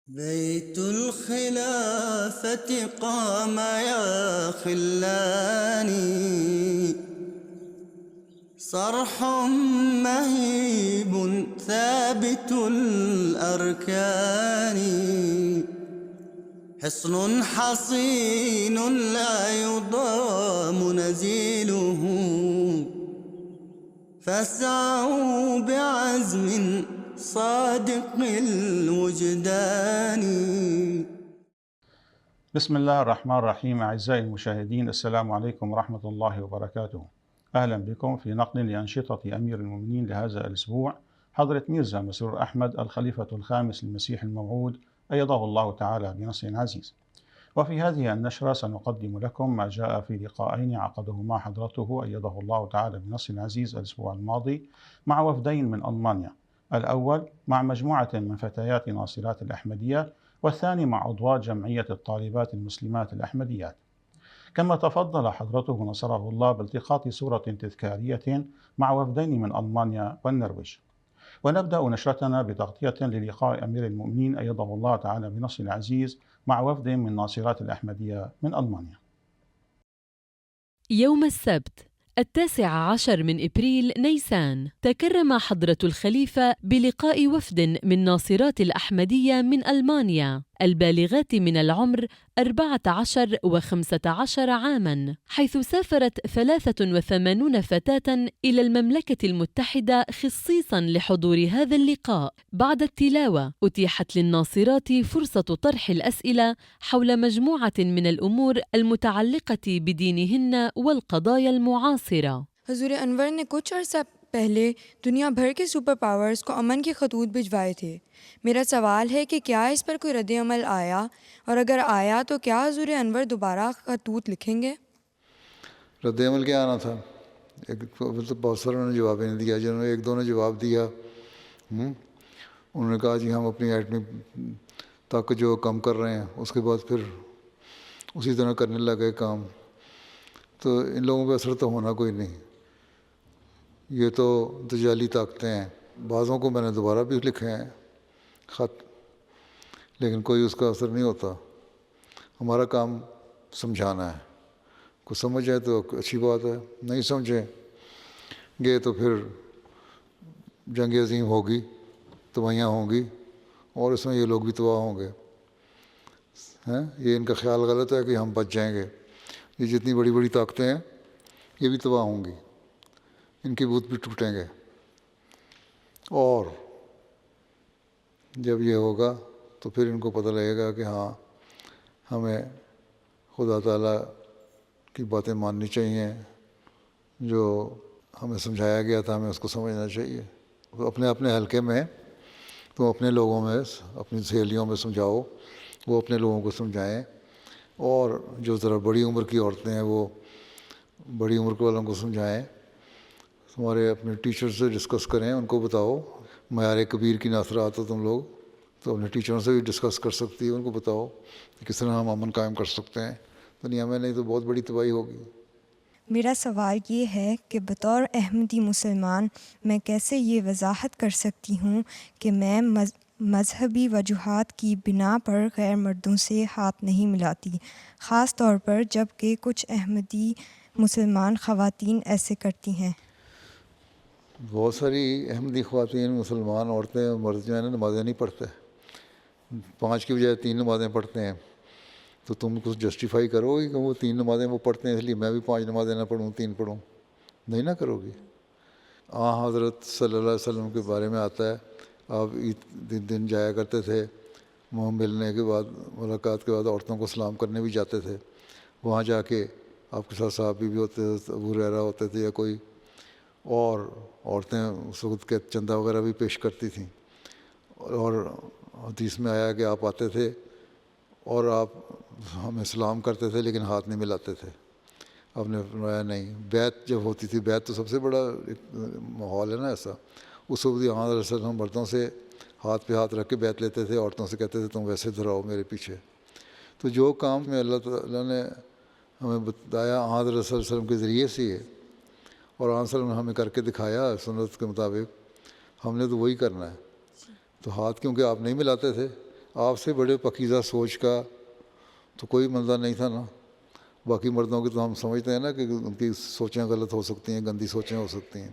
بيت الخلافة قام يا خلاني، صرح مهيب ثابت الأركان، حصن حصين لا يضام نزيله، فاسعوا بعزم صادق الوجدان. بسم الله الرحمن الرحيم. أعزائي المشاهدين، السلام عليكم ورحمة الله وبركاته. أهلا بكم في نقل لأنشطة أمير المؤمنين لهذا الأسبوع، حضرة ميرزا مسرور أحمد الخليفة الخامس للمسيح الموعود أيده الله تعالى بنصر عزيز. وفي هذه النشرة سنقدم لكم ما جاء في لقاءين عقدهما حضرته أيده الله تعالى بنصر عزيز الأسبوع الماضي مع وفدين من ألمانيا، الأول مع مجموعة من فتيات ناصرات الأحمدية، والثاني مع عضوات جمعية الطالبات المسلمات الأحمديات. كما تفضل حضرته نصره الله بالتقاط صورة تذكارية مع وفدين من ألمانيا والنرويج. ونبدأ نشرتنا بتغطية للقاء أمير المؤمنين أيده الله تعالى بنصر العزيز مع وفد من ناصرات الأحمدية من ألمانيا. يوم السبت 19 من إبريل نيسان، تكرم حضرة الخليفة بلقاء وفد من ناصرات الأحمدية من ألمانيا البالغات من العمر 14 و15 عاماً، حيث سافرت 83 فتاة إلى المملكة المتحدة خصيصاً لحضور هذا اللقاء. بعد التلاوة أتيحت للناصرات فرصة طرح الأسئلة حول مجموعة من الأمور المتعلقة بدينهن والقضايا المعاصرة. حضور انور نے کچھ عرصہ پہلے دنیا بھر کے سپر پاورز کو امن کے خطوط بھجوائے تھے۔ میرا سوال ہے کہ کیا اس پر کوئی رد عمل آیا، اور اگر آیا تو کیا حضور انور دوبارہ خطوط لکھیں گے؟ رد عمل کیا آنا تھا؟ بہت ساروں نے جواب نہیں دیا، جنہوں نے ایک دو نے جواب دیا، انہوں نے کہا جی ہم اپنی ایٹمی طاقت جو کم کر رہے ہیں اس کے بعد پھر اسی طرح کرنے لگے کام، تو ان لوگوں پہ اثر تو ہونا کوئی نہیں، یہ تو دجالی طاقتیں ہیں۔ بعضوں کو میں نے دوبارہ بھی لکھے ہیں خط، لیکن کوئی اس کا اثر نہیں ہوتا۔ ہمارا کام سمجھانا ہے، کچھ سمجھ جائے تو اچھی بات ہے، نہیں سمجھیں گے تو پھر جنگ عظیم ہوگی، تباہیاں ہوں گی، اور اس میں یہ لوگ بھی تباہ ہوں گے۔ یہ ان کا خیال غلط ہے کہ ہم بچ جائیں گے۔ یہ جتنی بڑی بڑی طاقتیں ہیں یہ بھی تباہ ہوں گی، ان کے بت بھی ٹوٹیں گے، اور جب یہ ہوگا تو پھر ان کو پتہ لگے گا کہ ہاں ہمیں خدا تعالیٰ کی باتیں ماننی چاہیے، جو ہمیں سمجھایا گیا تھا ہمیں اس کو سمجھنا چاہیے۔ اپنے اپنے حلقے میں تم اپنے لوگوں میں، اپنی سہیلیوں میں سمجھاؤ، وہ اپنے لوگوں کو سمجھائیں، اور جو ذرا بڑی عمر کی عورتیں ہیں وہ بڑی عمر والوں کو سمجھائیں۔ تمہارے اپنے ٹیچر سے ڈسکس کریں، ان کو بتاؤ، معیار کبیر کی ناصرات ہو تم لوگ تو اپنے ٹیچروں سے بھی ڈسکس کر سکتی ہے، ان کو بتاؤ کہ کس طرح ہم امن قائم کر سکتے ہیں دنیا میں، نہیں تو بہت بڑی تباہی ہوگی۔ میرا سوال یہ ہے کہ بطور احمدی مسلمان میں کیسے یہ وضاحت کر سکتی ہوں کہ میں مذہبی وجوہات کی بنا پر غیر مردوں سے ہاتھ نہیں ملاتی، خاص طور پر جب کہ کچھ احمدی مسلمان خواتین ایسے کرتی ہیں۔ بہت ساری احمدی خواتین، مسلمان عورتیں اور مرد جو ہیں نا نمازیں نہیں پڑھتے، 5 کی بجائے 3 نمازیں پڑھتے ہیں، تو تم کچھ جسٹیفائی کرو گی کہ وہ 3 نمازیں وہ پڑھتے ہیں اس لیے میں بھی 5 نمازیں نہ پڑھوں 3 پڑھوں؟ نہیں نہ کرو گی۔ حضرت صلی اللہ علیہ وسلم کے بارے میں آتا ہے، آپ عید دن جایا کرتے تھے، وہاں ملنے کے بعد، ملاقات کے بعد عورتوں کو سلام کرنے بھی جاتے تھے، وہاں جا کے آپ کے ساتھ صحابی بھی ہوتے تھے، ابو ہریرہ ہوتے تھے یا کوئی اور عورتیں اس وقت کے چندہ وغیرہ بھی پیش کرتی تھیں، اور حدیث میں آیا کہ آپ آتے تھے اور آپ ہمیں سلام کرتے تھے لیکن ہاتھ نہیں ملاتے تھے۔ آپ نے فرمایا نہیں، بیعت جب ہوتی تھی، بیعت تو سب سے بڑا ایک ماحول ہے نا ایسا، اس وقت یہاں ہم مردوں سے ہاتھ پہ ہاتھ رکھ کے بیعت لیتے تھے، عورتوں سے کہتے تھے تم ویسے دہراؤ میرے پیچھے۔ تو جو کام میں اللہ تعالیٰ نے ہمیں بتایا حضرت صلی اللہ علیہ وسلم کے ذریعے سے ہے، اور آن صلی اللہ علیہ وسلم نے ہمیں کر کے دکھایا سنت کے مطابق، ہم نے تو وہی کرنا ہے۔ تو ہاتھ کیونکہ آپ نہیں ملاتے تھے، آپ سے بڑے پاکیزہ سوچ کا تو کوئی بندہ نہیں تھا نا. باقی مردوں کی تو ہم سمجھتے ہیں نا کہ ان کی سوچیں غلط ہو سکتی ہیں, گندی سوچیں ہو سکتی ہیں.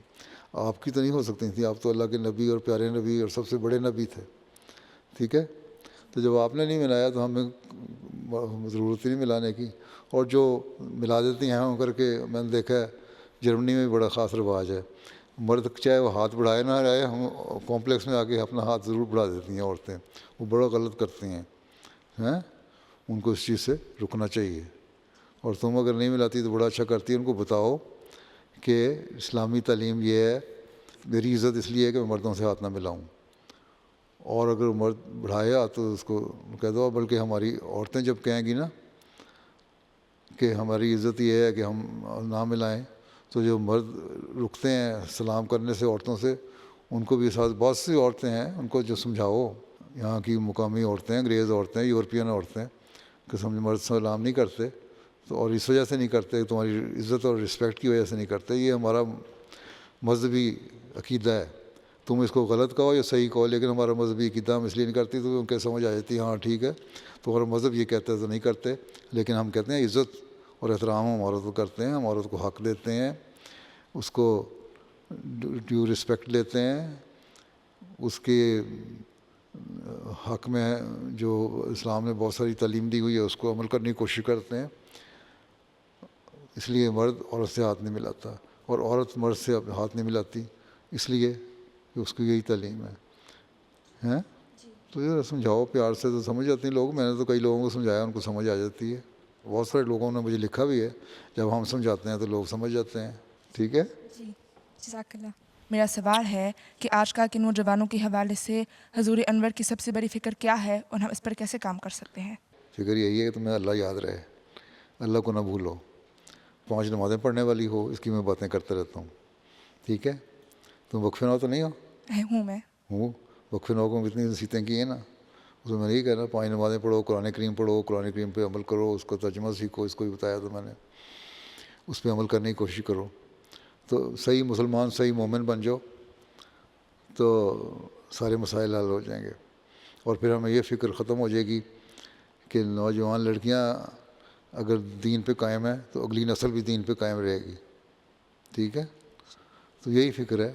آپ کی تو نہیں ہو سکتی تھیں, آپ تو اللہ کے نبی اور پیارے نبی اور سب سے بڑے نبی تھے. ٹھیک ہے, تو جب آپ نے نہیں ملایا تو ہمیں ضرورت ہی نہیں ملانے کی. اور جو ملا دیتی ہیں ہم کر کے, میں نے دیکھا ہے جرمنی میں بڑا خاص رواج ہے, مرد چاہے وہ ہاتھ بڑھائے نہ رہے, ہم کمپلیکس میں آ کے اپنا ہاتھ ضرور بڑھا دیتی ہیں عورتیں, وہ بڑا غلط کرتی ہیں. ان کو اس چیز سے رکنا چاہیے. اور تم اگر نہیں ملاتی تو بڑا اچھا کرتی ہے, ان کو بتاؤ کہ اسلامی تعلیم یہ ہے, میری عزت اس لیے ہے کہ میں مردوں سے ہاتھ نہ ملاؤں. اور اگر مرد بڑھایا تو اس کو کہہ دو, بلکہ ہماری عورتیں جب کہیں گی نا کہ ہماری عزت یہ ہے کہ ہم نہ ملائیں, تو جو مرد رکتے ہیں سلام کرنے سے عورتوں سے, ان کو بھی ساتھ بہت سی عورتیں ہیں ان کو جو سمجھاؤ, یہاں کی مقامی عورتیں, انگریز عورتیں, یورپین عورتیں, کہ سمجھ مرد سلام نہیں کرتے تو, اور اس وجہ سے نہیں کرتے, تمہاری عزت اور رسپیکٹ کی وجہ سے نہیں کرتے. یہ ہمارا مذہبی عقیدہ ہے. تم اس کو غلط کہو یا صحیح کہو, لیکن ہمارا مذہبی عقیدہ ہم اس لیے نہیں کرتی تو ان کے سمجھ آ جاتی ہے ہاں ٹھیک ہے تمہارا مذہب یہ کہتا ہے تو نہیں کرتے. لیکن ہم کہتے ہیں عزت اور احترام ہم عورت کو کرتے ہیں, ہم عورت کو حق دیتے ہیں, اس کو ڈیو رسپیکٹ لیتے ہیں, اس کے حق میں جو اسلام نے بہت ساری تعلیم دی ہوئی ہے اس کو عمل کرنے کی کوشش کرتے ہیں. اس لیے مرد عورت سے ہاتھ نہیں ملاتا, اور عورت مرد سے ہاتھ نہیں ملاتی اس لیے کہ اس کی یہی تعلیم ہے. تو یہ سمجھاؤ پیار سے, تو سمجھ جاتے ہیں لوگ. میں نے تو کئی لوگوں کو سمجھایا, ان کو سمجھ آ جاتی ہے. بہت سارے لوگوں نے مجھے لکھا بھی ہے, جب ہم سمجھاتے ہیں تو لوگ سمجھ جاتے ہیں. ٹھیک ہے, جی جزاک اللہ. میرا سوال ہے کہ آج کل کے نوجوانوں کے حوالے سے حضور انور کی سب سے بڑی فکر کیا ہے اور ہم اس پر کیسے کام کر سکتے ہیں؟ فکر یہی ہے کہ تمہیں اللہ یاد رہے, اللہ کو نہ بھولو, 5 نمازیں پڑھنے والی ہو, اس کی میں باتیں کرتا رہتا ہوں. ٹھیک ہے, تم وقف نو تو نہیں ہو؟ ہوں میں ہوں. وقف نو کو اتنی نصیحتیں کی ہیں نا, اس میں نہیں کہنا 5 نمازیں پڑھو, قرآن کریم پڑھو, قرآن کریم پہ عمل کرو, اس کو ترجمہ سیکھو, اس کو بھی بتایا تو میں نے, اس پہ عمل کرنے کی کوشش کرو, تو صحیح مسلمان, صحیح مومن بن جاؤ, تو سارے مسائل حل ہو جائیں گے. اور پھر ہمیں یہ فکر ختم ہو جائے گی کہ نوجوان لڑکیاں اگر دین پہ قائم ہیں تو اگلی نسل بھی دین پہ قائم رہے گی. ٹھیک ہے, تو یہی فکر ہے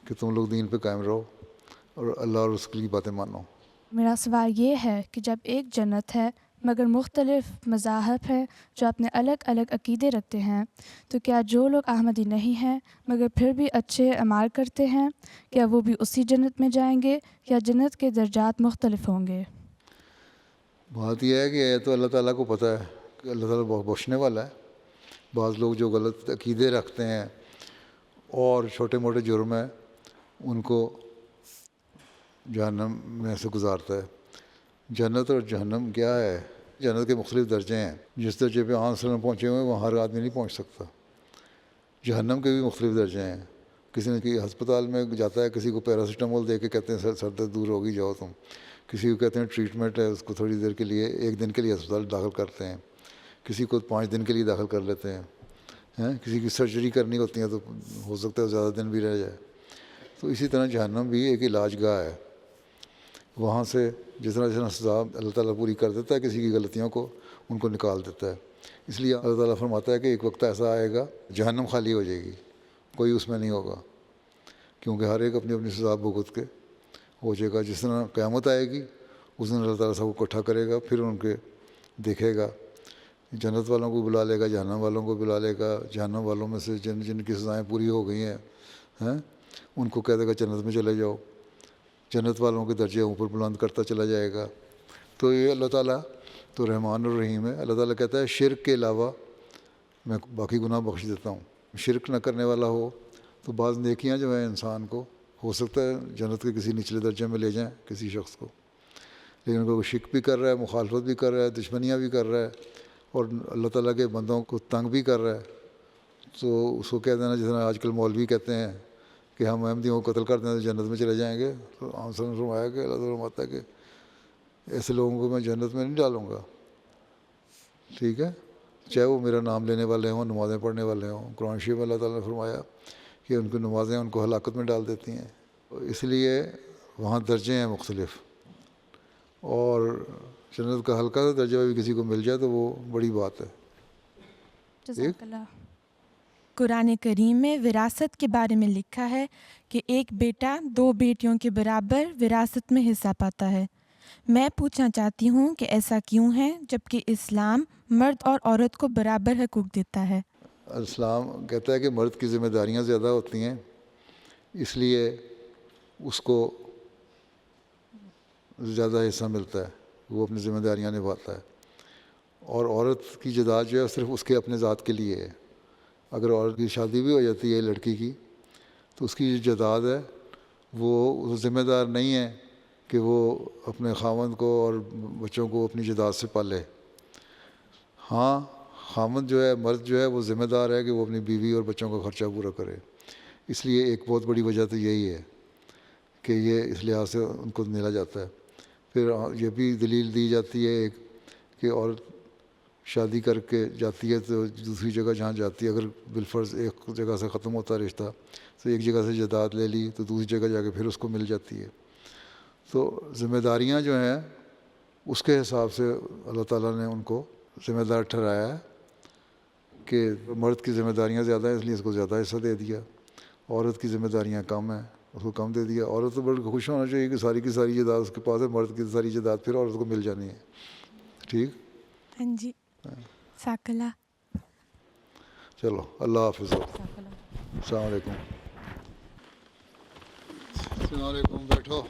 کہ تم لوگ دین پہ قائم رہو اور اللہ اور اس کی باتیں مانو. میرا سوال یہ ہے کہ جب ایک جنت ہے مگر مختلف مذاہب ہیں جو اپنے الگ الگ عقیدے رکھتے ہیں, تو کیا جو لوگ احمدی نہیں ہیں مگر پھر بھی اچھے اعمال کرتے ہیں, کیا وہ بھی اسی جنت میں جائیں گے یا جنت کے درجات مختلف ہوں گے؟ بات یہ ہے کہ یہ تو اللہ تعالیٰ کو پتہ ہے کہ اللہ تعالیٰ بہت بخشنے والا ہے. بعض لوگ جو غلط عقیدے رکھتے ہیں اور چھوٹے موٹے جرم ہیں, ان کو جہنم میں سے گزارتا ہے. جنت اور جہنم کیا ہے؟ جنت کے مختلف درجے ہیں. جس درجے پہ آن سلم پہنچے ہوئے ہیں وہاں ہر آدمی نہیں پہنچ سکتا. جہنم کے بھی مختلف درجے ہیں. کسی نے کہ ہسپتال میں جاتا ہے, کسی کو پیراسیٹامول دے کے کہتے ہیں سر درد دور ہوگی جاؤ تم, کسی کو کہتے ہیں ٹریٹمنٹ ہے, اس کو تھوڑی دیر کے لیے 1 دن کے لیے ہسپتال داخل کرتے ہیں, کسی کو 5 دن کے لیے داخل کر لیتے ہیں, کسی کی سرجری کرنی ہوتی ہے تو ہو سکتا ہے زیادہ دن بھی رہ جائے. تو اسی طرح جہنم بھی ایک علاج گاہ ہے. وہاں سے جس طرح سزا اللہ تعالیٰ پوری کر دیتا ہے کسی کی غلطیوں کو, ان کو نکال دیتا ہے. اس لیے اللہ تعالیٰ فرماتا ہے کہ ایک وقت ایسا آئے گا جہنم خالی ہو جائے گی, کوئی اس میں نہیں ہوگا, کیونکہ ہر ایک اپنی اپنی سزا بھگت کے ہو جائے گا. جس طرح قیامت آئے گی اس دن اللہ تعالیٰ سب کو اکٹھا کرے گا, پھر ان کے دیکھے گا, جنت والوں کو بلا لے گا, جہنم والوں کو بلا لے گا. جہنم والوں میں سے جن کی سزائیں پوری ہو گئی ہیں ان کو کہہ دے گا جنت میں چلے جاؤ, جنت والوں کے درجے اوپر بلند کرتا چلا جائے گا. تو یہ اللہ تعالیٰ تو رحمان الرحیم ہے. اللہ تعالیٰ کہتا ہے شرک کے علاوہ میں باقی گناہ بخش دیتا ہوں. شرک نہ کرنے والا ہو تو بعض نیکیاں جو ہیں انسان کو ہو سکتا ہے جنت کے کسی نچلے درجے میں لے جائیں کسی شخص کو, لیکن اگر وہ شرک بھی کر رہا ہے, مخالفت بھی کر رہا ہے, دشمنیاں بھی کر رہا ہے اور اللہ تعالیٰ کے بندوں کو تنگ بھی کر رہا ہے, تو اس کو کہہ دینا جس طرح آج کل مولوی کہتے ہیں کہ ہم احمدیوں کو قتل کر دیں تو جنت میں چلے جائیں گے. تو عام صلی اللہ علیہ وسلم فرمایا کہ اللہ تعالیٰ فرماتا ہے کہ ایسے لوگوں کو میں جنت میں نہیں ڈالوں گا. ٹھیک ہے, چاہے وہ میرا نام لینے والے ہوں, نمازیں پڑھنے والے ہوں. قرآن شریف میں اللہ تعالیٰ نے فرمایا کہ ان کی نمازیں ان کو ہلاکت میں ڈال دیتی ہیں. اس لیے وہاں درجے ہیں مختلف. اور جنت کا ہلکا سا درجہ بھی کسی کو مل جائے تو وہ بڑی بات ہے. جزاک اللہ. قرآن کریم میں وراثت کے بارے میں لکھا ہے کہ ایک بیٹا 2 بیٹیوں کے برابر وراثت میں حصہ پاتا ہے. میں پوچھنا چاہتی ہوں کہ ایسا کیوں ہے جبکہ اسلام مرد اور عورت کو برابر حقوق دیتا ہے؟ اسلام کہتا ہے کہ مرد کی ذمہ داریاں زیادہ ہوتی ہیں، اس لیے اس کو زیادہ حصہ ملتا ہے، وہ اپنی ذمہ داریاں نبھاتا ہے. اور عورت کی جائیداد جو ہے صرف اس کے اپنے ذات کے لیے ہے. اگر عورت کی شادی بھی ہو جاتی ہے لڑکی کی تو اس کی جو جائیداد ہے وہ ذمہ دار نہیں ہے کہ وہ اپنے خاوند کو اور بچوں کو اپنی جائیداد سے پالے. ہاں خاوند جو ہے، مرد جو ہے، وہ ذمہ دار ہے کہ وہ اپنی بیوی اور بچوں کا خرچہ پورا کرے. اس لیے ایک بہت بڑی وجہ تو یہی ہے کہ یہ اس لحاظ سے ان کو ملا جاتا ہے. پھر یہ بھی دلیل دی جاتی ہے ایک کہ عورت شادی کر کے جاتی ہے تو دوسری جگہ جہاں جاتی ہے، اگر بالفرض ایک جگہ سے ختم ہوتا ہے رشتہ تو ایک جگہ سے جائیداد لے لی تو دوسری جگہ جا کے پھر اس کو مل جاتی ہے. تو ذمہ داریاں جو ہیں اس کے حساب سے اللہ تعالیٰ نے ان کو ذمہ دار ٹھہرایا ہے کہ مرد کی ذمہ داریاں زیادہ ہیں اس لیے اس کو زیادہ حصہ دے دیا، عورت کی ذمہ داریاں کم ہیں اس کو کم دے دیا. عورت تو بڑا خوش ہونا چاہیے کہ ساری کی ساری جائیداد اس کے پاس ہے، مرد کی ساری جائیداد پھر عورت کو مل جانی ہے. ٹھیک. ہاں جی. جزاک اللہ. چلو اللہ حافظ. السلام علیکم. السلام علیکم. بیٹھو.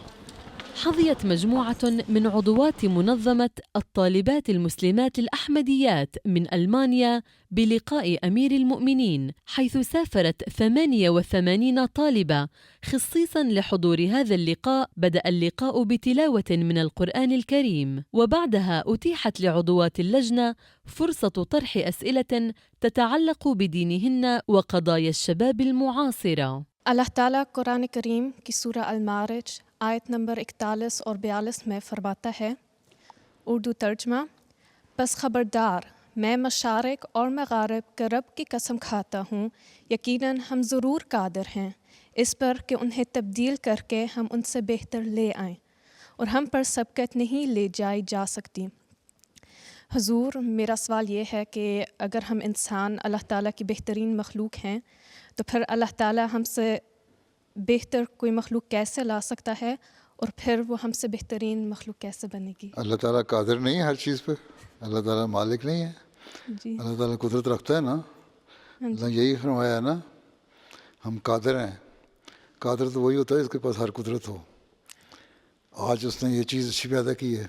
حظيت مجموعة من عضوات منظمة الطالبات المسلمات الأحمديات من ألمانيا بلقاء أمير المؤمنين، حيث سافرت 88 طالبة. خصيصا لحضور هذا اللقاء بدأ اللقاء بتلاوة من القرآن الكريم، وبعدها أتيحت لعضوات اللجنة فرصة طرح أسئلة تتعلق بدينهن وقضايا الشباب المعاصرة. اللہ تعالیٰ قرآن کریم کی سورہ المعارج آیت نمبر 41 اور 42 میں فرماتا ہے، اردو ترجمہ: پس خبردار، میں مشارق اور مغارب کے رب کی قسم کھاتا ہوں، یقیناً ہم ضرور قادر ہیں اس پر کہ انہیں تبدیل کر کے ہم ان سے بہتر لے آئیں، اور ہم پر سبقت نہیں لے جائی جا سکتی. حضور، میرا سوال یہ ہے کہ اگر ہم انسان اللہ تعالیٰ کی بہترین مخلوق ہیں تو پھر اللہ تعالیٰ ہم سے بہتر کوئی مخلوق کیسے لا سکتا ہے، اور پھر وہ ہم سے بہترین مخلوق کیسے بنے گی؟ اللہ تعالیٰ قادر نہیں ہے ہر چیز پہ، اللہ تعالیٰ مالک نہیں ہے. جی. اللہ تعالیٰ قدرت رکھتا ہے نا. اللہ یہی فرمایا ہے نا، ہم قادر ہیں. قادر تو وہی ہوتا ہے جس کے پاس ہر قدرت ہو. آج اس نے یہ چیز اچھی پیدا کی ہے.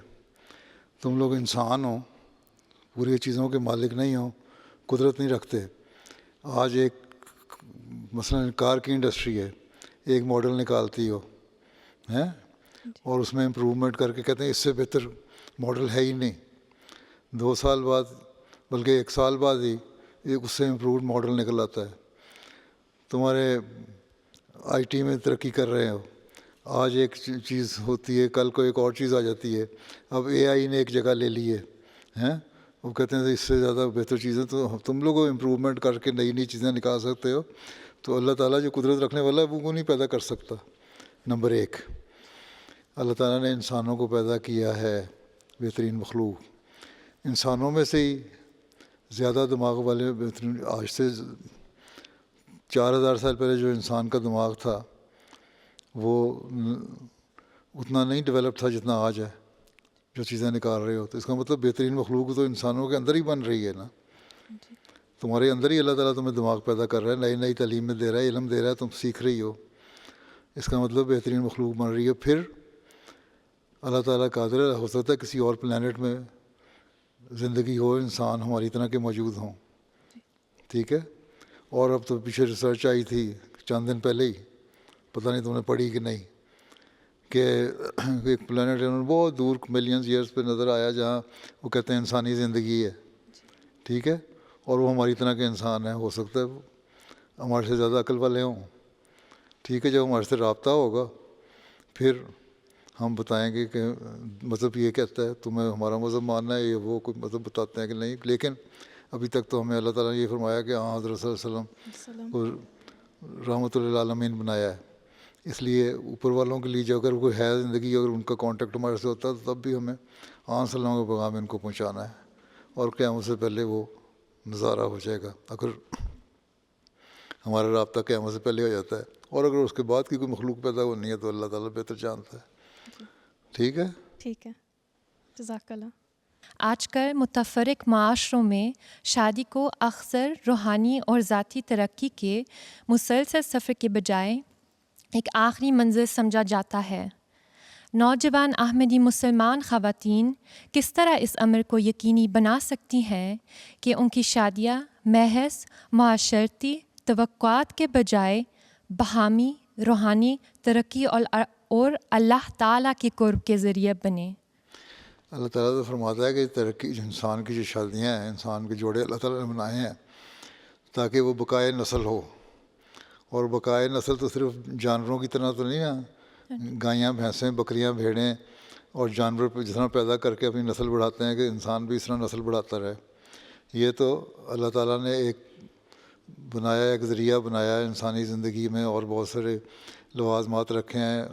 تم لوگ انسان ہو، پوری چیزوں کے مالک نہیں ہو، قدرت نہیں رکھتے. آج ایک مثلاً کار کی انڈسٹری ہے، ایک ماڈل نکالتی ہو ہیں اور اس میں امپروومنٹ کر کے کہتے ہیں اس سے بہتر ماڈل ہے ہی نہیں. 2 سال بعد بلکہ 1 سال بعد ہی ایک اس سے امپرووڈ ماڈل نکل آتا ہے. تمہارے آئی ٹی میں ترقی کر رہے ہو، آج ایک چیز ہوتی ہے، کل کو ایک اور چیز آ جاتی ہے. اب اے آئی نے ایک جگہ لے لی ہے ہیں، وہ کہتے ہیں اس سے زیادہ بہتر چیزیں تو تم لوگ امپروومنٹ کر کے نئی چیزیں نکال سکتے ہو. تو اللہ تعالیٰ جو قدرت رکھنے والا ہے وہ نہیں پیدا کر سکتا. نمبر 1، اللہ تعالیٰ نے انسانوں کو پیدا کیا ہے بہترین مخلوق. انسانوں میں سے ہی زیادہ دماغ والے بہترین، آج سے 4000 سال پہلے جو انسان کا دماغ تھا وہ اتنا نہیں ڈیولپ تھا جتنا آج ہے جو چیزیں نکال رہے ہو. تو اس کا مطلب بہترین مخلوق تو انسانوں کے اندر ہی بن رہی ہے نا. تمہارے اندر ہی اللہ تعالیٰ تمہیں دماغ پیدا کر رہا ہے، نئی تعلیم میں دے رہا ہے، علم دے رہا ہے، تم سیکھ رہی ہو. اس کا مطلب بہترین مخلوق بن رہی ہے. پھر اللہ تعالیٰ قادر ہے، ہو سکتا ہے کسی اور پلانٹ میں زندگی ہو، انسان ہماری طرح کے موجود ہوں. ٹھیک ہے. اور اب تو پیچھے ریسرچ آئی تھی چند دن پہلے ہی، پتہ نہیں تم نے پڑھی کہ نہیں، کہ ایک پلانٹ بہت دور ملینز ایئرس پہ نظر آیا جہاں وہ کہتے ہیں انسانی زندگی ہے. ٹھیک ہے. اور وہ ہماری طرح کے انسان ہیں. ہو سکتا ہے وہ ہمارے سے زیادہ عقل والے ہوں. ٹھیک ہے. جب ہمارے سے رابطہ ہوگا پھر ہم بتائیں گے کہ مذہب یہ کہتا ہے، تمہیں ہمارا مذہب ماننا ہے، یہ وہ کوئی مذہب بتاتے ہیں کہ نہیں. لیکن ابھی تک تو ہمیں اللہ تعالیٰ نے یہ فرمایا کہ حضرت صلی اللہ علیہ وسلم کو رحمۃ للعالمین بنایا ہے. اس لیے اوپر والوں کے لیے جو اگر کوئی ہے زندگی، اگر ان کا کانٹیکٹ ہمارے سے ہوتا ہے تو تب بھی ہمیں سلام کا پیغام ان کو پہنچانا ہے، اور قیامت سے پہلے وہ نظارہ ہو جائے گا اگر ہمارا رابطہ قیامت سے پہلے ہو جاتا ہے، اور اگر اس کے بعد کی کوئی مخلوق پیدا ہونی ہے تو اللہ تعالیٰ بہتر جانتا ہے. ٹھیک ہے، ٹھیک ہے، جزاک اللہ. آج کل متفرق معاشروں میں شادی کو اکثر روحانی اور ذاتی ترقی کے مسلسل سفر کے بجائے ایک آخری منزل سمجھا جاتا ہے. نوجوان احمدی مسلمان خواتین کس طرح اس امر کو یقینی بنا سکتی ہیں کہ ان کی شادیاں محض معاشرتی توقعات کے بجائے باہمی روحانی ترقی اور اللہ تعالیٰ کے قرب کے ذریعے بنے؟ اللہ تعالیٰ تو فرماتا ہے کہ ترقی انسان کی جو شادیاں ہیں، انسان کے جوڑے اللہ تعالیٰ نے بنائے ہیں تاکہ وہ بقائے نسل ہو. اور بقائے نسل تو صرف جانوروں کی طرح تو نہیں نا، گائیاں بھینسیں بکریاں بھیڑیں اور جانور پہ جس طرح پیدا کر کے اپنی نسل بڑھاتے ہیں کہ انسان بھی اس طرح نسل بڑھاتا رہے. یہ تو اللہ تعالیٰ نے ایک بنایا، ایک ذریعہ بنایا ہے انسانی زندگی میں، اور بہت سارے لوازمات رکھے ہیں،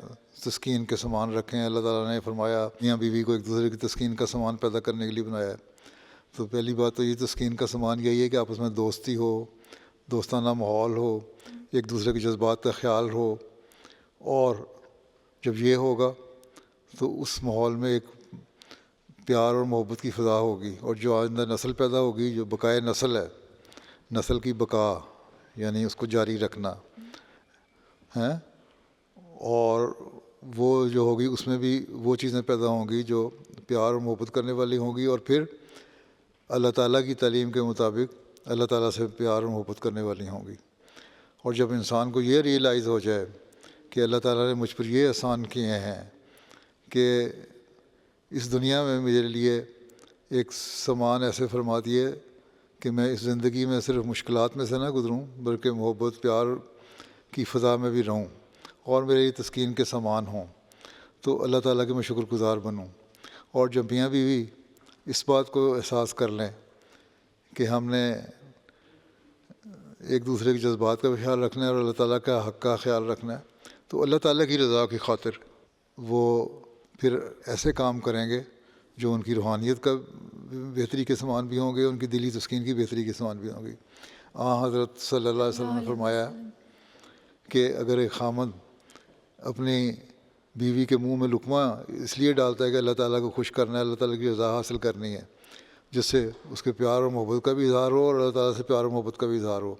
تسکین کے سامان رکھے ہیں. اللہ تعالیٰ نے فرمایا میاں بیوی کو ایک دوسرے کی تسکین کا سامان پیدا کرنے کے لیے بنایا ہے. تو پہلی بات تو یہ تسکین کا سامان یہی ہے کہ آپس میں دوستی ہو، دوستانہ ماحول ہو، ایک دوسرے کے جذبات کا خیال ہو. اور جب یہ ہوگا تو اس ماحول میں ایک پیار اور محبت کی فضا ہوگی، اور جو آئندہ نسل پیدا ہوگی، جو بقائے نسل ہے، نسل کی بقا یعنی اس کو جاری رکھنا ہے، اور وہ جو ہوگی اس میں بھی وہ چیزیں پیدا ہوں گی جو پیار اور محبت کرنے والی ہوں گی، اور پھر اللہ تعالیٰ کی تعلیم کے مطابق اللہ تعالیٰ سے پیار اور محبت کرنے والی ہوں گی. اور جب انسان کو یہ ریئلائز ہو جائے کہ اللہ تعالیٰ نے مجھ پر یہ احسان کیے ہیں کہ اس دنیا میں میرے لیے ایک سامان ایسے فرما دیے کہ میں اس زندگی میں صرف مشکلات میں سے نہ گزروں بلکہ محبت پیار کی فضا میں بھی رہوں، اور میرے لیے تسکین کے سامان ہوں، تو اللہ تعالیٰ کے میں شکر گزار بنوں. اور جب میاں بیوی اس بات کو احساس کر لیں کہ ہم نے ایک دوسرے کے جذبات کا بھی خیال رکھنا ہے اور اللہ تعالیٰ کا حق کا خیال رکھنا ہے، تو اللہ تعالیٰ کی رضا کی خاطر وہ پھر ایسے کام کریں گے جو ان کی روحانیت کا بہتری کے سامان بھی ہوں گے، ان کی دلی تسکین کی بہتری کے سامان بھی ہوں گے. حضرت صلی اللہ علیہ وسلم نے فرمایا کہ اگر ایک خامند اپنی بیوی کے منہ میں لقمہ اس لیے ڈالتا ہے کہ اللہ تعالیٰ کو خوش کرنا ہے، اللہ تعالیٰ کی رضا حاصل کرنی ہے، جس سے اس کے پیار اور محبت کا بھی اظہار ہو اور اللہ تعالیٰ سے پیار اور محبت کا بھی اظہار ہو،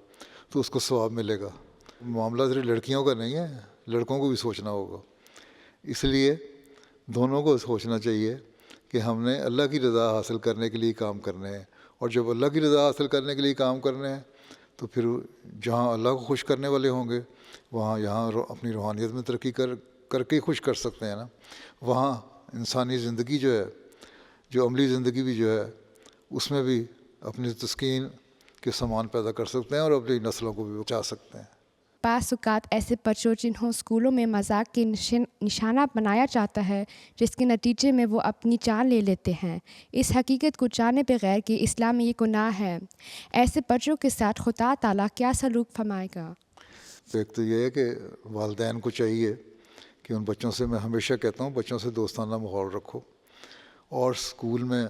تو اس کو ثواب ملے گا. معاملہ صرف لڑکیوں کا نہیں ہے، لڑکوں کو بھی سوچنا ہوگا. اس لیے دونوں کو سوچنا چاہیے کہ ہم نے اللہ کی رضا حاصل کرنے کے لیے کام کرنے ہیں، اور جب اللہ کی رضا حاصل کرنے کے لیے کام کرنے ہیں تو پھر جہاں اللہ کو خوش کرنے والے ہوں گے وہاں یہاں اپنی روحانیت میں ترقی کر کے خوش کر سکتے ہیں نا. وہاں انسانی زندگی جو ہے، جو عملی زندگی بھی جو ہے، اس میں بھی اپنی تسکین کے سامان پیدا کر سکتے ہیں اور اپنی نسلوں کو بھی بچا سکتے ہیں. بعض اوقات ایسے بچوں جنہوں اسکولوں میں مذاق کے نشانہ بنایا جاتا ہے، جس کے نتیجے میں وہ اپنی جان لے لیتے ہیں. اس حقیقت کو جانے بغیر کہ اسلام میں یہ گناہ ہے، ایسے بچوں کے ساتھ خدا تعالیٰ کیا سلوک فرمائے گا؟ ایک تو یہ ہے کہ والدین کو چاہیے کہ ان بچوں سے، میں ہمیشہ کہتا ہوں، بچوں سے دوستانہ ماحول رکھو. اور اسکول میں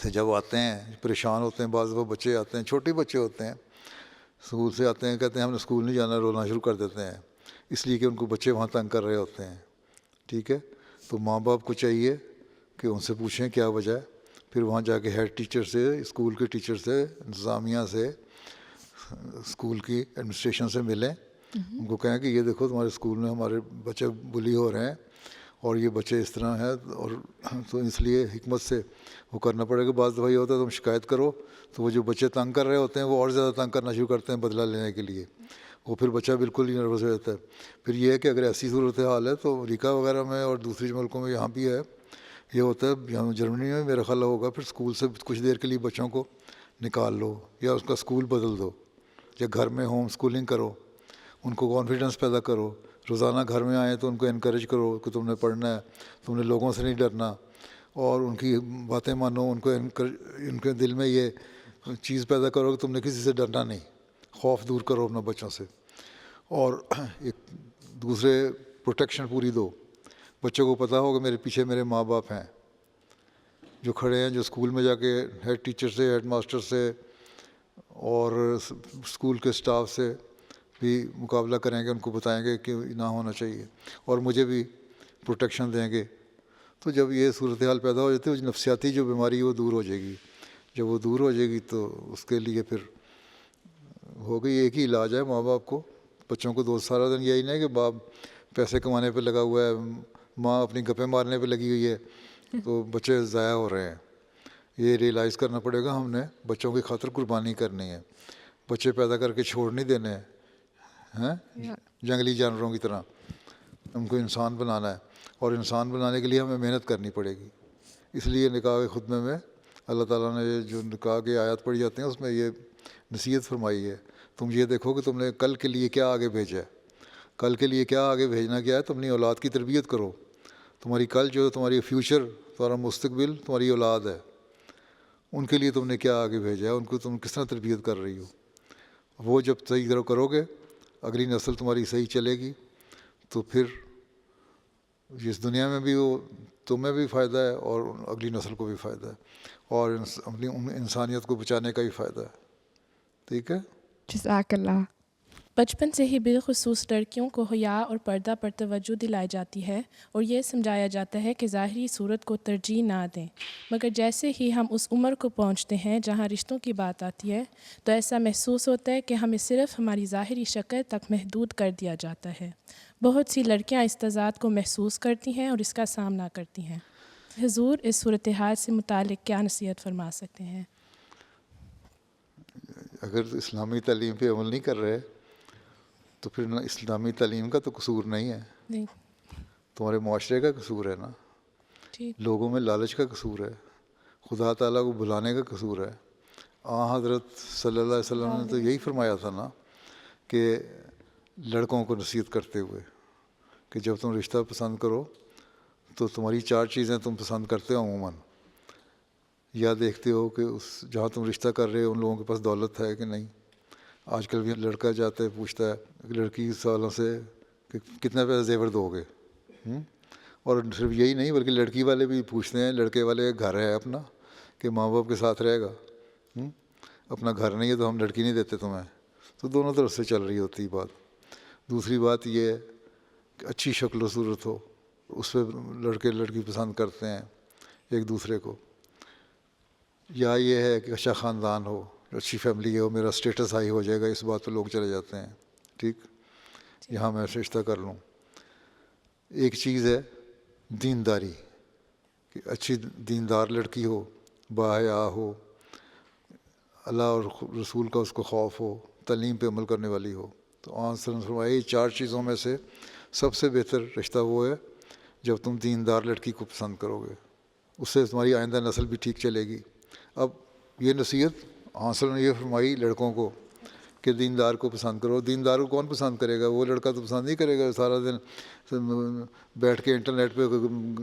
سے جب آتے ہیں پریشان ہوتے ہیں، بعض وہ بچے آتے ہیں، چھوٹے بچے ہوتے ہیں، اسکول سے آتے ہیں، کہتے ہیں ہم نے اسکول نہیں جانا، رونا شروع کر دیتے ہیں، اس لیے کہ ان کو بچے وہاں تنگ کر رہے ہوتے ہیں. ٹھیک ہے، تو ماں باپ کو چاہیے کہ ان سے پوچھیں کیا وجہ ہے، پھر وہاں جا کے ہیڈ ٹیچر سے، اسکول کے ٹیچر سے، انتظامیہ سے، اسکول کی ایڈمنسٹریشن سے ملیں. ان کو کہیں کہ یہ دیکھو تمہارے اسکول میں ہمارے بچے بلی ہو رہے ہیں اور یہ بچے اس طرح ہیں، اور تو اس لیے حکمت سے وہ کرنا پڑے گا. بعض دفعہ یہ ہوتا ہے تم شکایت کرو تو وہ جو بچے تنگ کر رہے ہوتے ہیں وہ اور زیادہ تنگ کرنا شروع کرتے ہیں بدلہ لینے کے لیے، وہ پھر بچہ بالکل ہی نروس ہو جاتا ہے. پھر یہ ہے کہ اگر ایسی صورت حال ہے تو امریکہ وغیرہ میں اور دوسری ملکوں میں یہاں بھی ہے، یہ ہوتا ہے، یہاں جرمنی میں میرا خیال ہوگا، پھر اسکول سے کچھ دیر کے لیے بچوں کو نکال لو یا اس کا اسکول بدل دو، یا گھر میں ہوم اسکولنگ کرو، ان کو کانفیڈنس پیدا کرو. روزانہ گھر میں آئیں تو ان کو انکریج کرو کہ تم نے پڑھنا ہے، تم نے لوگوں سے نہیں ڈرنا، اور ان کی باتیں مانو. ان کو ان کے دل میں یہ چیز پیدا کرو کہ تم نے کسی سے ڈرنا نہیں، خوف دور کرو اپنا بچوں سے. اور ایک دوسرے پروٹیکشن پوری دو. بچوں کو پتہ ہو کہ میرے پیچھے میرے ماں باپ ہیں جو کھڑے ہیں, جو اسکول میں جا کے ہیڈ ٹیچر سے, ہیڈ ماسٹر سے اور اسکول کے اسٹاف سے بھی مقابلہ کریں گے, ان کو بتائیں گے کہ نہ ہونا چاہیے, اور مجھے بھی پروٹیکشن دیں گے. تو جب یہ صورتحال پیدا ہو جاتی ہے, نفسیاتی جو بیماری ہے وہ دور ہو جائے گی. جب وہ دور ہو جائے گی تو اس کے لیے پھر ہو گئی ایک ہی علاج ہے ماں باپ کو. بچوں کو دوست سارا دن یہی نہیں کہ باپ پیسے کمانے پہ لگا ہوا ہے, ماں اپنی گپیں مارنے پہ لگی ہوئی ہے, تو بچے ضائع ہو رہے ہیں. یہ ریئلائز کرنا پڑے گا, ہم نے بچوں کی خاطر قربانی کرنی ہے. بچے پیدا کر کے چھوڑ نہیں دینے ہیں جنگلی جانوروں کی طرح, ان کو انسان بنانا ہے, اور انسان بنانے کے لیے ہمیں محنت کرنی پڑے گی. اس لیے نکاح کے خطبے میں اللہ تعالیٰ نے یہ جو نکاح کی آیات پڑھی جاتی ہیں اس میں یہ نصیحت فرمائی ہے, تم یہ دیکھو کہ تم نے کل کے لیے کیا آگے بھیجا ہے. کل کے لیے کیا آگے بھیجنا کیا ہے, تم اپنی اولاد کی تربیت کرو. تمہاری کل جو تمہاری فیوچر, تمہارا مستقبل تمہاری اولاد ہے, ان کے لیے تم نے کیا آگے بھیجا ہے, ان کو تم کس طرح تربیت کر رہی ہو. وہ جب صحیح طرح کرو گے, اگلی نسل تمہاری صحیح چلے گی, تو پھر اس دنیا میں بھی وہ تمہیں بھی فائدہ ہے اور اگلی نسل کو بھی فائدہ ہے, اور اپنی انسانیت کو بچانے کا بھی فائدہ ہے. ٹھیک ہے, جزاک اللہ. بچپن سے ہی بالخصوص لڑکیوں کو حیا اور پردہ پر توجہ دلائی جاتی ہے اور یہ سمجھایا جاتا ہے کہ ظاہری صورت کو ترجیح نہ دیں, مگر جیسے ہی ہم اس عمر کو پہنچتے ہیں جہاں رشتوں کی بات آتی ہے تو ایسا محسوس ہوتا ہے کہ ہمیں صرف ہماری ظاہری شکل تک محدود کر دیا جاتا ہے. بہت سی لڑکیاں اس تضاد کو محسوس کرتی ہیں اور اس کا سامنا کرتی ہیں. حضور اس صورتحال سے متعلق کیا نصیحت فرما سکتے ہیں؟ اگر اسلامی تعلیم پہ عمل نہیں کر رہے تو پھر نہ اسلامی تعلیم کا تو قصور نہیں ہے, نہیں, تمہارے معاشرے کا قصور ہے نا, لوگوں میں لالچ کا قصور ہے, خدا تعالیٰ کو بلانے کا قصور ہے. حضرت صلی اللہ علیہ وسلم نے تو یہی فرمایا تھا نا کہ لڑکوں کو نصیحت کرتے ہوئے کہ جب تم رشتہ پسند کرو تو تمہاری 4 چیزیں تم پسند کرتے ہو عموماً, یا دیکھتے ہو کہ اس جہاں تم رشتہ کر رہے ہو ان لوگوں کے پاس دولت ہے کہ نہیں. آج کل بھی لڑکا جاتا ہے پوچھتا ہے لڑکی سالوں سے کہ کتنے پیسے زیور دو گے, اور صرف یہی نہیں بلکہ لڑکی والے بھی پوچھتے ہیں, لڑکے والے گھر ہے اپنا کہ ماں باپ کے ساتھ رہے گا, اپنا گھر نہیں ہے تو ہم لڑکی نہیں دیتے تمہیں. تو دونوں طرف سے چل رہی ہوتی بات. دوسری بات یہ ہے کہ اچھی شکل و صورت ہو, اس پہ لڑکے لڑکی پسند کرتے ہیں ایک دوسرے کو, یا یہ ہے کہ اچھا خاندان ہو, اچھی فیملی ہو, میرا اسٹیٹس ہائی ہو جائے گا, اس بات پہ لوگ چلے جاتے ہیں. ٹھیک, یہاں میں رشتہ کر لوں. ایک چیز ہے دینداری, کہ اچھی دیندار لڑکی ہو, باحیا ہو, اللہ اور رسول کا اس کو خوف ہو, تعلیم پہ عمل کرنے والی ہو. تو آن سن فرمایا 4 چیزوں میں سے سب سے بہتر رشتہ وہ ہے جب تم دیندار لڑکی کو پسند کرو گے, اس سے تمہاری آئندہ نسل بھی ٹھیک چلے گی. اب یہ نصیحت حاصل نے یہ فرمائی لڑکوں کو کہ دیندار کو پسند کرو. دیندار کو کون پسند کرے گا, وہ لڑکا تو پسند نہیں کرے گا سارا دن بیٹھ کے انٹرنیٹ پہ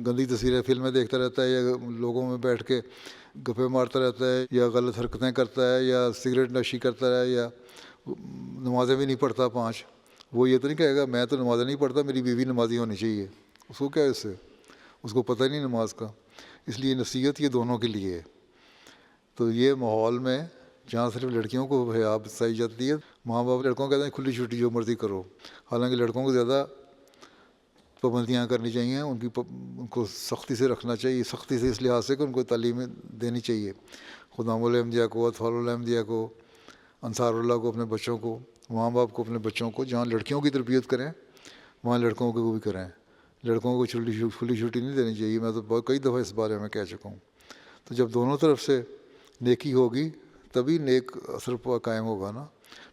گندی تصویریں فلمیں دیکھتا رہتا ہے, یا لوگوں میں بیٹھ کے گپے مارتا رہتا ہے, یا غلط حرکتیں کرتا ہے, یا سگریٹ نوشی کرتا ہے, یا نمازیں بھی نہیں پڑھتا 5. وہ یہ تو نہیں کہے گا میں تو نمازیں نہیں پڑھتا, میری بیوی نمازی ہونی چاہیے. اس کو کیا ہے, اس سے اس کو پتہ ہی نہیں نماز کا. اس لیے نصیحت یہ دونوں کے لیے ہے. تو یہ ماحول میں جہاں صرف لڑکیوں کو حیا بتائی جاتی ہے, ماں باپ لڑکوں کہتے ہیں کھلی چھٹی جو مرضی کرو, حالانکہ لڑکوں کو زیادہ پابندیاں کرنی چاہیے, ان کو سختی سے رکھنا چاہیے. سختی سے اس لحاظ سے کہ ان کو تعلیم دینی چاہیے. خدام الانبیاء کو, اطفال الانبیاء کو, انصار اللہ کو, اپنے بچوں کو, ماں باپ کو اپنے بچوں کو جہاں لڑکیوں کی تربیت کریں وہاں لڑکوں کو بھی کریں. لڑکوں کو کھلی چھٹی نہیں دینی چاہیے. میں تو کئی دفعہ اس بارے میں کہہ چکا ہوں. تو جب دونوں طرف سے نیکی ہوگی تبھی نیک اثر قائم ہوگا نا,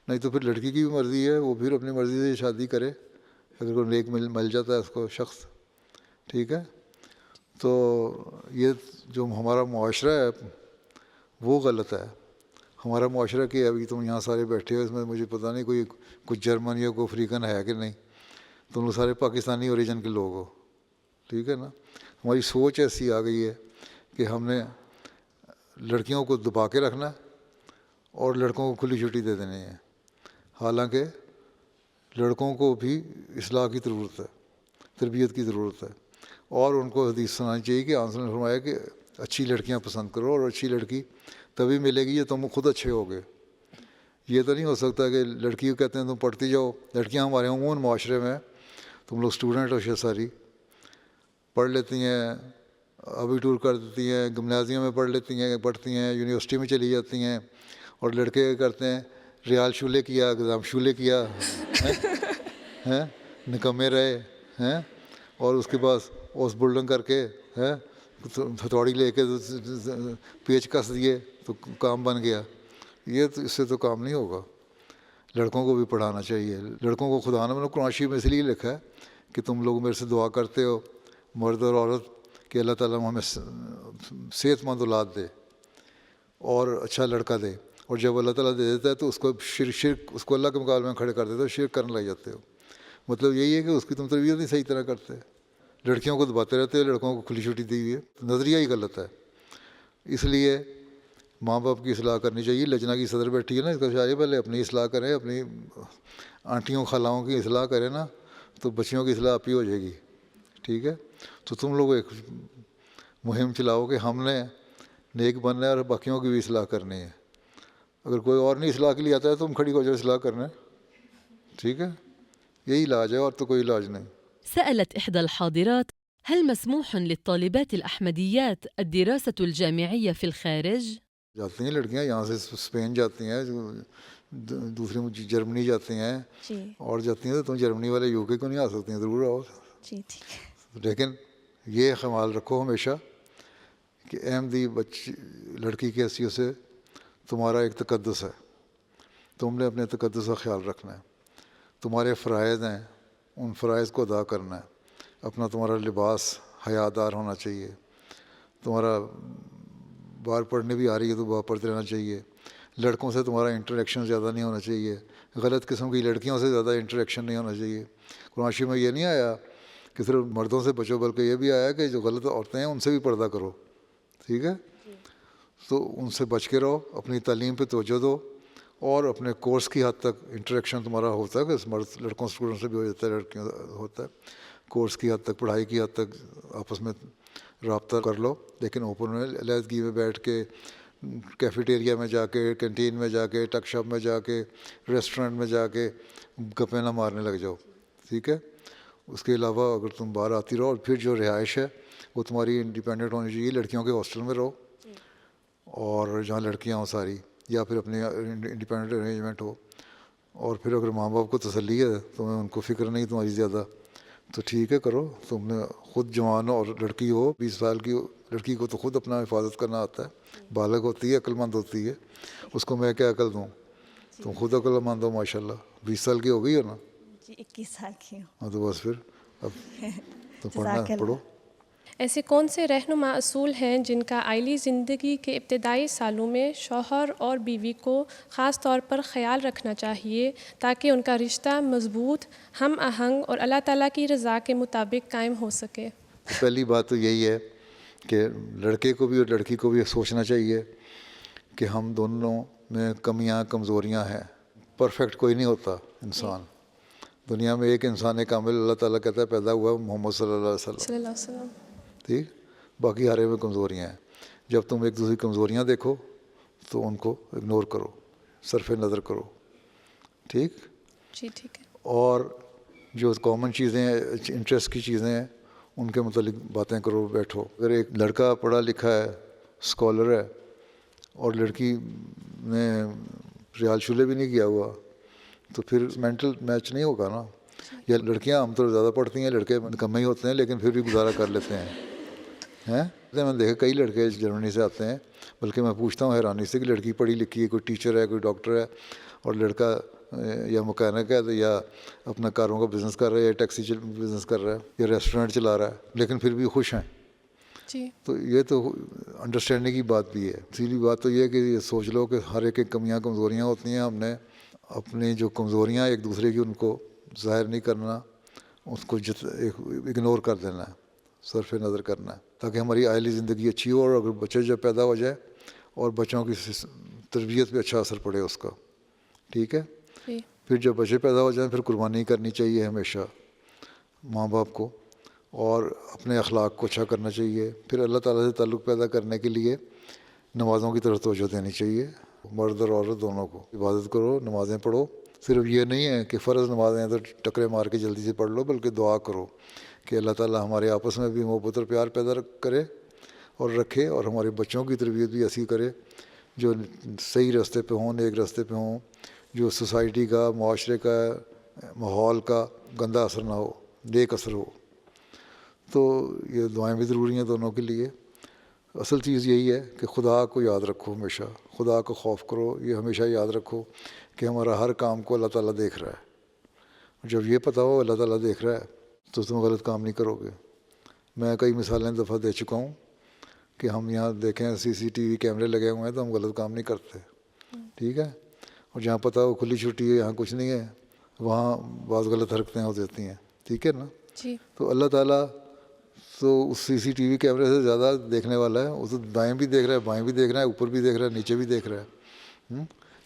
نہیں تو پھر لڑکی کی بھی مرضی ہے, وہ پھر اپنی مرضی سے شادی کرے اگر کوئی نیک مل جاتا ہے اس کو شخص. ٹھیک ہے, تو یہ جو ہمارا معاشرہ ہے وہ غلط ہے. ہمارا معاشرہ کیا ہے, ابھی تم یہاں سارے بیٹھے ہو, اس میں مجھے پتہ نہیں کوئی کچھ جرمن یا کوئی افریقن ہے کہ نہیں, تم لوگ سارے پاکستانی اوریجن کے لوگ ہو. ٹھیک ہے نا, ہماری سوچ ایسی آ گئی ہے کہ ہم نے لڑکیوں کو دبا کے رکھنا ہے اور لڑکوں کو کھلی چھٹی دے دینی ہے. حالانکہ لڑکوں کو بھی اصلاح کی ضرورت ہے، تربیت کی ضرورت ہے، اور ان کو حدیث سنانی چاہیے کہ آنسر نے فرمایا کہ اچھی لڑکیاں پسند کرو، اور اچھی لڑکی تبھی ملے گی یہ تم خود اچھے ہوگے۔ یہ تو نہیں ہو سکتا کہ لڑکی کو کہتے ہیں تم پڑھتی جاؤ، لڑکیاں ہمارے عموماً معاشرے میں تم لوگ اسٹوڈنٹ ہو، ساری پڑھ لیتی ہیں، ابھی ٹور کر دیتی ہیں، گمنازیم میں پڑھتی ہیں، یونیورسٹی میں چلی جاتی ہیں، اور لڑکے کرتے ہیں ریال شولے کیا، اگزام شولے کیا، ہیں نکمے رہے ہیں، اور اس کے پاس اوس بلڈنگ کر کے ہتھوڑی لے کے پیچ کس دیے تو کام بن گیا۔ یہ تو اس سے تو کام نہیں ہوگا۔ لڑکوں کو بھی پڑھانا چاہیے، لڑکوں کو خدا نے قرآن شریف میں اس لیے لکھا ہے کہ تم لوگ میرے سے دعا کرتے ہو مرد اور عورت کہ اللہ تعالیٰ ہمیں صحت مند اولاد دے اور اچھا لڑکا دے، اور جب اللہ تعالیٰ دے دیتا ہے تو اس کو شرک اس کو اللہ کے مقابلے میں کھڑے کر دیتے ہو، شرک کرنے لگ جاتے ہو۔ مطلب یہی ہے کہ اس کی تم تربیت نہیں صحیح طرح کرتے، لڑکیوں کو دباتے رہتے ہو، لڑکوں کو کھلی چھٹی دی ہوئی ہے، نظریہ ہی غلط ہے۔ اس لیے ماں باپ کی اصلاح کرنی چاہیے۔ لجنا کی صدر بیٹھی ہے نا، اس کا چاہیے پہلے اپنی اصلاح کریں، اپنی آنٹیوں خالاؤں کی اصلاح کریں نا، تو بچیوں کی اصلاح آپ ہی ہو جائے گی، ٹھیک ہے؟ تو تم لوگ ایک مہم چلاؤ کہ ہم نے نیک بننا ہے اور باقیوں کی بھی اصلاح کرنی ہے۔ اگر کوئی اور نہیں اصلاح کے لیے آتا ہے تو تم کھڑی ہو جاؤ اصلاح کرنا، ٹھیک ہے؟ یہی علاج ہے، اور تو کوئی علاج نہیں۔ سألت إحدى الحاضرات: هل مسموح للطالبات الأحمديات الدراسة الجامعية في الخارج؟ جاتی ہیں لڑکیاں یہاں سے اسپین جاتی ہیں، دوسری جرمنی جاتی ہیں، اور جاتی ہیں تو تم جرمنی والے یو کے کو نہیں آ سکتی ہیں، ضرور آؤ، لیکن یہ خیال رکھو ہمیشہ کہ احمدی لڑکی کی حیثیت سے تمہارا ایک تقدس ہے، تم نے اپنے تقدس کا خیال رکھنا ہے، تمہارے فرائض ہیں ان فرائض کو ادا کرنا ہے، تمہارا لباس حیادار ہونا چاہیے، تمہارا بار پڑھنے بھی آ رہی ہے تو بار پڑھتے رہنا چاہیے، لڑکوں سے تمہارا انٹریکشن زیادہ نہیں ہونا چاہیے، غلط قسم کی لڑکیوں سے زیادہ انٹریکشن نہیں ہونا چاہیے۔ قرآن شریف میں یہ نہیں آیا کہ صرف مردوں سے بچو، بلکہ یہ بھی آیا کہ جو غلط عورتیں ہیں ان سے بھی پردہ کرو، ٹھیک ہے؟ تو ان سے بچ کے رہو، اپنی تعلیم پہ توجہ دو، اور اپنے کورس کی حد تک انٹریکشن تمہارا ہوتا ہے کہ مرد لڑکوں اسٹوڈنٹ سے بھی ہو جاتا ہے، لڑکیوں ہوتا ہے، کورس کی حد تک، پڑھائی کی حد تک آپس میں رابطہ کر لو، لیکن اوپن میں علیحدگی میں بیٹھ کے، کیفیٹیریا میں جا کے، کینٹین میں جا کے، ٹک شاپ میں جا کے، ریسٹورنٹ میں جا کے گپیں نہ مارنے لگ جاؤ، ٹھیک ہے؟ اس کے علاوہ اگر تم باہر آتی رہو، اور پھر جو رہائش ہے وہ تمہاری انڈیپینڈنٹ ہونی چاہیے، لڑکیوں کے ہاسٹل میں رہو، اور جہاں لڑکیاں ہوں ساری، یا پھر اپنے انڈیپینڈنٹ ارینجمنٹ ہو، اور پھر اگر ماں باپ کو تسلی ہے، تمہیں ان کو فکر نہیں تمہاری زیادہ، تو ٹھیک ہے کرو، تم نے خود جوان ہو، اور لڑکی ہو 20 سال کی لڑکی کو تو خود اپنا حفاظت کرنا آتا ہے، بالغ ہوتی ہے، عقل مند ہوتی ہے، اس کو میں کیا عقل دوں؟ تم خود عقل مند ہو ماشاء اللہ، 20 سال کی ہو گئی ہو نا؟ جی 21 سال کی ہوں۔ ہاں تو بس پھر اب تو پڑھنا پڑھو۔ ایسے کون سے رہنما اصول ہیں جن کا عائلی زندگی کے ابتدائی سالوں میں شوہر اور بیوی کو خاص طور پر خیال رکھنا چاہیے تاکہ ان کا رشتہ مضبوط، ہم آہنگ اور اللہ تعالیٰ کی رضا کے مطابق قائم ہو سکے؟ پہلی بات تو یہی ہے کہ لڑکے کو بھی اور لڑکی کو بھی سوچنا چاہیے کہ ہم دونوں میں کمیاں کمزوریاں ہیں، پرفیکٹ کوئی نہیں ہوتا انسان، دنیا میں ایک انسان کامل اللہ تعالیٰ کہتا ہے پیدا ہوا محمد صلی اللہ علیہ وسلم، ٹھیک؟ باقی ہر میں کمزوریاں ہیں۔ جب تم ایک دوسری کمزوریاں دیکھو تو ان کو اگنور کرو، صرف نظر کرو، ٹھیک؟ جی ٹھیک ہے۔ اور جو کامن چیزیں ہیں، انٹرسٹ کی چیزیں ہیں، ان کے متعلق باتیں کرو، بیٹھو۔ اگر ایک لڑکا پڑھا لکھا ہے، اسکالر ہے، اور لڑکی نے ریال شولے بھی نہیں کیا ہوا، تو پھر مینٹل میچ نہیں ہوگا نا۔ یا لڑکیاں عام طور زیادہ پڑھتی ہیں، لڑکے کم ہی ہوتے ہیں لیکن پھر بھی گزارا کر لیتے ہیں۔ میں نے دیکھا کئی لڑکے جرمنی سے آتے ہیں، بلکہ میں پوچھتا ہوں حیرانی سے کہ لڑکی پڑھی لکھی ہے، کوئی ٹیچر ہے، کوئی ڈاکٹر ہے، اور لڑکا یا مکینک ہے یا اپنا کاروں کا بزنس کر رہا ہے، یا ٹیکسی بزنس کر رہا ہے، یا ریسٹورینٹ چلا رہا ہے، لیکن پھر بھی خوش ہیں۔ جی تو یہ تو انڈرسٹینڈنگ کی بات بھی ہے۔ سیدھی بات تو یہ ہے کہ یہ سوچ لو کہ ہر ایک کمیاں کمزوریاں ہوتی ہیں، ہم نے اپنی جو کمزوریاں ایک دوسرے کی ان کو ظاہر نہیں کرنا، اس کو اگنور کر دینا ہے، صرف نظر کرنا ہے، تاکہ ہماری عائلی زندگی اچھی ہو، اور اگر بچے جب پیدا ہو جائے اور بچوں کی تربیت پہ اچھا اثر پڑے اس کا، ٹھیک ہے؟ پھر جب بچے پیدا ہو جائیں پھر قربانی کرنی چاہیے ہمیشہ ماں باپ کو، اور اپنے اخلاق کو اچھا کرنا چاہیے. پھر اللہ تعالیٰ سے تعلق پیدا کرنے کے لیے نمازوں کی طرف توجہ دینی چاہیے، مرد اور عورت دونوں کو. عبادت کرو، نمازیں پڑھو. صرف یہ نہیں ہے کہ فرض نمازیں تو ٹکرے مار کے جلدی سے پڑھ لو، بلکہ دعا کرو کہ اللہ تعالیٰ ہمارے آپس میں بھی محبت اور پیار پیدا کرے اور رکھے، اور ہمارے بچوں کی تربیت بھی ایسی کرے جو صحیح راستے پہ ہوں، نیک راستے پہ ہوں، جو سوسائٹی کا، معاشرے کا، ماحول کا گندہ اثر نہ ہو، نیک اثر ہو. تو یہ دعائیں بھی ضروری ہیں دونوں کے لیے. اصل چیز یہی ہے کہ خدا کو یاد رکھو، ہمیشہ خدا کو خوف کرو. یہ ہمیشہ یاد رکھو کہ ہمارا ہر کام کو اللہ تعالیٰ دیکھ رہا ہے. جب یہ پتہ ہو اللہ تعالیٰ دیکھ رہا ہے تو تم غلط کام نہیں کرو گے. میں کئی مثالیں دفعہ دے چکا ہوں کہ ہم یہاں دیکھیں CCTV کیمرے لگے ہوئے ہیں تو ہم غلط کام نہیں کرتے، ٹھیک ہے. اور جہاں پتہ ہو کھلی چھٹی ہے، یہاں کچھ نہیں ہے، وہاں بعض غلط حرکتیں ہو جاتی ہیں، ٹھیک ہے نا. جی. تو اللہ تعالیٰ تو اس CCTV کیمرے سے زیادہ دیکھنے والا ہے. وہ تو دائیں بھی دیکھ رہا ہے، بائیں بھی دیکھ رہا ہے، اوپر بھی دیکھ رہا ہے، نیچے بھی دیکھ رہا ہے.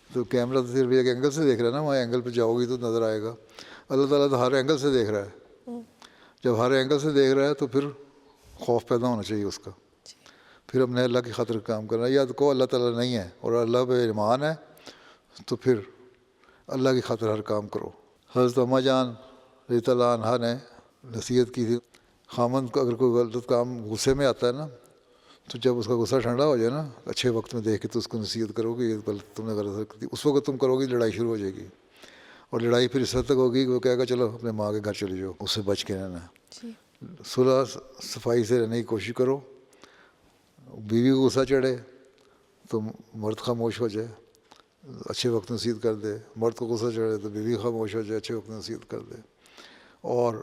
تو کیمرہ تو صرف ایک اینگل سے دیکھ رہا ہے نا، وہاں اینگل پہ جاؤ گی تو نظر آئے گا. اللہ تعالیٰ تو ہر اینگل سے دیکھ رہا ہے. جب ہر اینگل سے دیکھ رہا ہے تو پھر خوف پیدا ہونا چاہیے اس کا. پھر ہم نے اللہ کی خاطر کام کرنا. یا تو کو اللہ تعالیٰ نہیں ہے اور اللہ پہ ایمان ہے تو پھر اللہ کی خاطر ہر کام کرو. حضرت اماں جان رضی اللہ عنہا نے نصیحت کی تھی، خامند کو اگر کوئی غلط کام غصے میں آتا ہے نا تو جب اس کا غصہ ٹھنڈا ہو جائے نا، اچھے وقت میں دیکھ کے تو اس کو نصیحت کرو کہ یہ غلط تم نے غلط حرکت کی. اس وقت تم کرو گی لڑائی شروع ہو جائے گی، اور لڑائی پھر اس حد تک ہوگی کہ وہ کہے گا چلو اپنے ماں کے گھر چلے جاؤ، اس سے بچ کے رہنا. صلح صفائی سے رہنے کی کوشش کرو. بیوی کو غصہ چڑھے تو مرد خاموش ہو جائے، اچھے وقت نصیحت کر دے. مرد کو غصہ چڑھے تو بیوی خاموش ہو جائے، اچھے وقت نصیحت کر دے. اور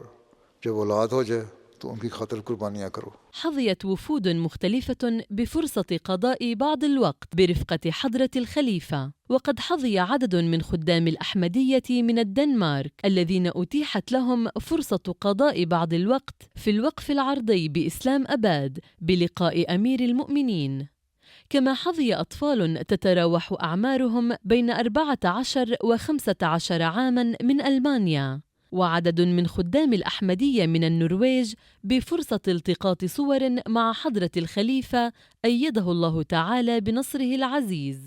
جب اولاد ہو جائے تو ان کی خاطر قربانیاں کرو. حظيت وفود مختلفة بفرصة قضاء بعض الوقت برفقة حضرة الخليفة، وقد حظي عدد من خدام الأحمدية من الدنمارك الذين أتيحت لهم فرصة قضاء بعض الوقت في الوقف العرضي بإسلام أباد بلقاء أمير المؤمنين. كما حظي أطفال تتراوح أعمارهم بين 14 و15 عاماً من ألمانيا، وعدد من خدام الأحمدية من النرويج بفرصة التقاط صور مع حضرة الخليفة أيده الله تعالى بنصره العزيز.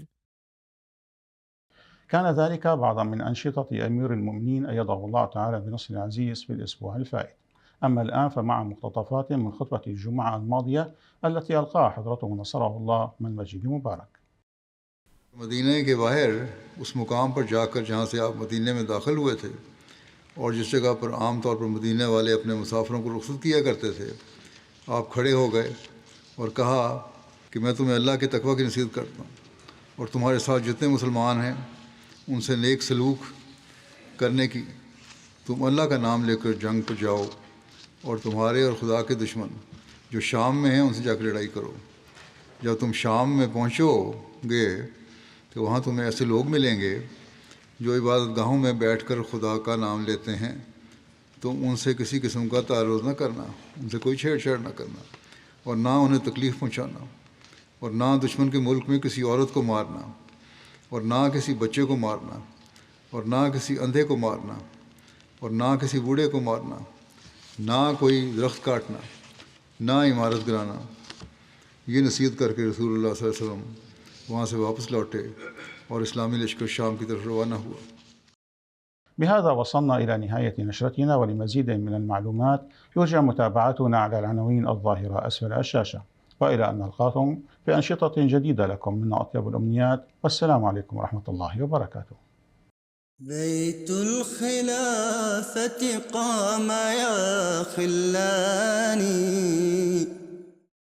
كان ذلك بعضا من أنشطة أمير المؤمنين أيده الله تعالى بنصر العزيز في الأسبوع الفائت. أما الآن فمع مقتطفات من خطبة الجمعة الماضية التي ألقاها حضرته نصره الله من مسجد مبارك. مدینہ کے باہر اس مقام پر جا کر جہاں سے آپ مدینہ میں داخل ہوئے تھے، اور جس جگہ پر عام طور پر مدینہ والے اپنے مسافروں کو رخصت کیا کرتے تھے، آپ کھڑے ہو گئے اور کہا کہ میں تمہیں اللہ کے تقوی کی نصیحت کرتا ہوں، اور تمہارے ساتھ جتنے مسلمان ہیں ان سے نیک سلوک کرنے کی. تم اللہ کا نام لے کر جنگ پر جاؤ، اور تمہارے اور خدا کے دشمن جو شام میں ہیں ان سے جا کے لڑائی کرو. جب تم شام میں پہنچو گے تو وہاں تمہیں ایسے لوگ ملیں گے جو عبادت گاہوں میں بیٹھ کر خدا کا نام لیتے ہیں. تم ان سے کسی قسم کا تعارض نہ کرنا، ان سے کوئی چھیڑ چھاڑ نہ کرنا، اور نہ انہیں تکلیف پہنچانا، اور نہ دشمن کے ملک میں کسی عورت کو مارنا، اور نہ کسی بچے کو مارنا، اور نہ کسی اندھے کو مارنا، اور نہ کسی بوڑھے کو مارنا، نہ کوئی درخت کاٹنا، نہ عمارت گرانا. یہ نصیحت کر کے رسول اللہ صلی اللہ علیہ وسلم وہاں سے واپس لوٹے اور اسلامی لشکر شام کی طرف روانہ ہوا. بهذا وصلنا إلى نهاية نشرتنا، ولمزيد من المعلومات يرجى متابعتنا على العناوين الظاهرة أسفل الشاشة، وإلى أن نلقاكم في أنشطة جديدة لكم منا أطيب الأمنيات، والسلام عليكم ورحمة الله وبركاته. بيت الخلافة قام يا خلاني